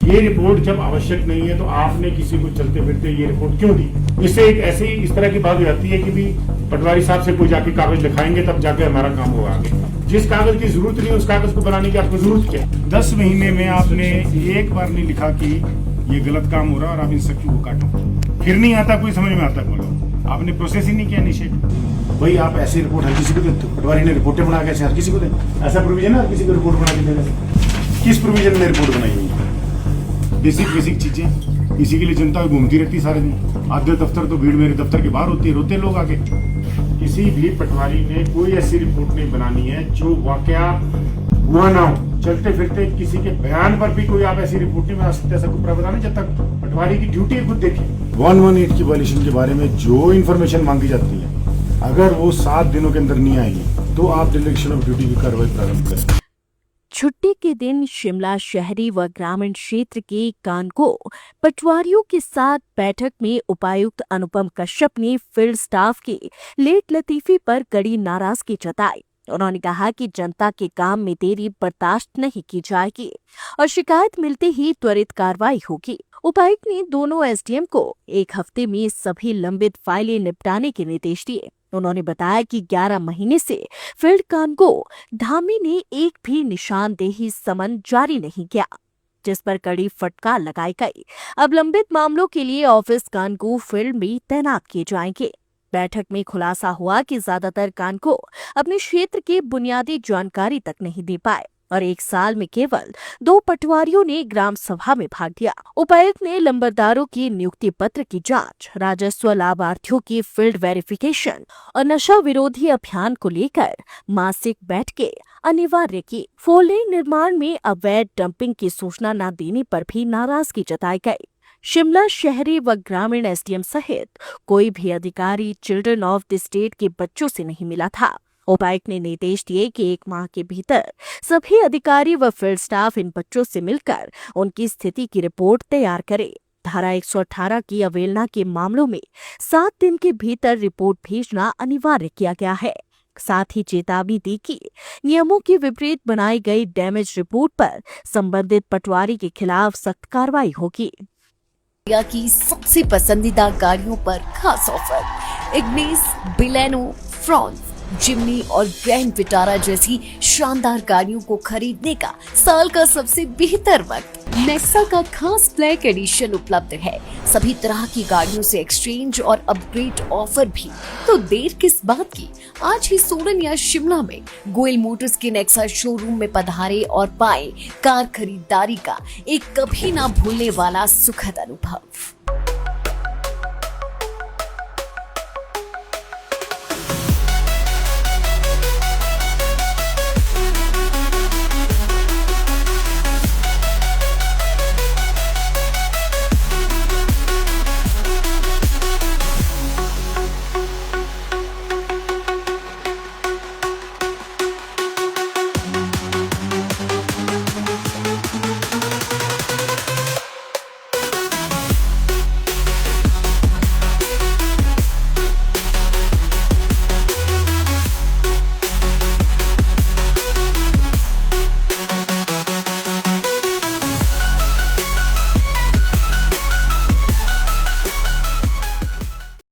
ये रिपोर्ट जब आवश्यक नहीं है तो आपने किसी को चलते फिरते ये रिपोर्ट क्यों दी? इससे एक ऐसी इस तरह की बात हो जाती है कि भी पटवारी साहब से कोई जाके कागज लिखाएंगे तब जाके हमारा काम होगा आगे। जिस कागज की जरूरत नहीं है उस कागज को बनाने की आपको जरूरत क्या है? 10 महीने में आपने एक बार नहीं लिखा कि ये गलत काम हो रहा और आप इंस्ट्रक्टर को काटो, फिर नहीं आता कोई समझ में आता बोलो, आपने प्रोसेस ही नहीं किया इनिशिएट। भाई आप ऐसी रिपोर्ट हर किसी को देते हो, पटवारी ने रिपोर्टें बना के हर किसी को दें, ऐसा प्रोविजन है हर किसी को रिपोर्ट बना के देने से? किस प्रोविजन में रिपोर्ट बनाई हुई है? बेसिक चीजें इसी के लिए जनता घूमती रहती सारे दिन। आधे दफ्तर तो भीड़ मेरे दफ्तर के बाहर होती है, रोते लोग आगे। किसी भी पटवारी ने कोई ऐसी रिपोर्ट नहीं बनानी है जो वाकया हुआ ना हो। चलते फिरते किसी के बयान पर भी कोई आप ऐसी रिपोर्ट नहीं बना सकते, ऐसा कोई प्रावधान है जब तक पटवारी की ड्यूटी खुद देखिए। 118 की वायलेशन के बारे में जो इन्फॉर्मेशन मांगी जाती है, अगर वो 7 दिनों के अंदर नहीं आएगी तो आप डिलेक्शन ऑफ ड्यूटी की कार्रवाई प्रारंभ करें। छुट्टी के दिन शिमला शहरी व ग्रामीण क्षेत्र के कानको पटवारियों के साथ बैठक में उपायुक्त अनुपम कश्यप ने फील्ड स्टाफ की लेट लतीफी पर कड़ी नाराजगी जताई। उन्होंने कहा कि जनता के काम में देरी बर्दाश्त नहीं की जाएगी और शिकायत मिलते ही त्वरित कार्रवाई होगी। उपायुक्त ने दोनों एसडीएम को 1 हफ्ते में सभी लंबित फाइलें निपटाने के निर्देश दिए। उन्होंने बताया कि 11 महीने से फील्ड कानको धामी ने एक भी निशानदेही समन जारी नहीं किया, जिस पर कड़ी फटकार लगाई गई। अब लंबित मामलों के लिए ऑफिस कानको फील्ड में तैनात किए जाएंगे। बैठक में खुलासा हुआ कि ज्यादातर कानको अपने क्षेत्र की बुनियादी जानकारी तक नहीं दे पाए और 1 साल में केवल 2 पटवारियों ने ग्राम सभा में भाग लिया। उपायुक्त ने लंबरदारों की नियुक्ति पत्र की जांच, राजस्व लाभार्थियों की फील्ड वेरिफिकेशन और नशा विरोधी अभियान को लेकर मासिक बैठकें अनिवार्य की। 4 लेन निर्माण में अवैध डंपिंग की सूचना न देने पर भी नाराजगी जताई गई। शिमला शहरी व ग्रामीण एसडीएम सहित कोई भी अधिकारी चिल्ड्रन ऑफ द स्टेट के बच्चों से नहीं मिला था। उपायुक्त ने निर्देश दिए कि 1 माह के भीतर सभी अधिकारी व फील्ड स्टाफ इन बच्चों से मिलकर उनकी स्थिति की रिपोर्ट तैयार करे। धारा 118 की अवहेलना के मामलों में 7 दिन के भीतर रिपोर्ट भेजना अनिवार्य किया गया है। साथ ही चेतावनी दी कि नियमों के विपरीत बनाई गई डैमेज रिपोर्ट पर संबंधित पटवारी के खिलाफ सख्त कार्रवाई होगी। की सबसे पसंदीदा गाड़ियों पर खास ऑफर। इग्निस, बिलेनो, फ्रॉन्स, जिम्नी और ग्रैंड विटारा जैसी शानदार गाड़ियों को खरीदने का साल का सबसे बेहतर वक्त। नेक्सा का खास ब्लैक एडिशन उपलब्ध है। सभी तरह की गाड़ियों से एक्सचेंज और अपग्रेड ऑफर भी। तो देर किस बात की, आज ही सोलन या शिमला में गोयल मोटर्स के नेक्सा शोरूम में पधारे और पाए कार खरीदारी का एक कभी ना भूलने वाला सुखद अनुभव।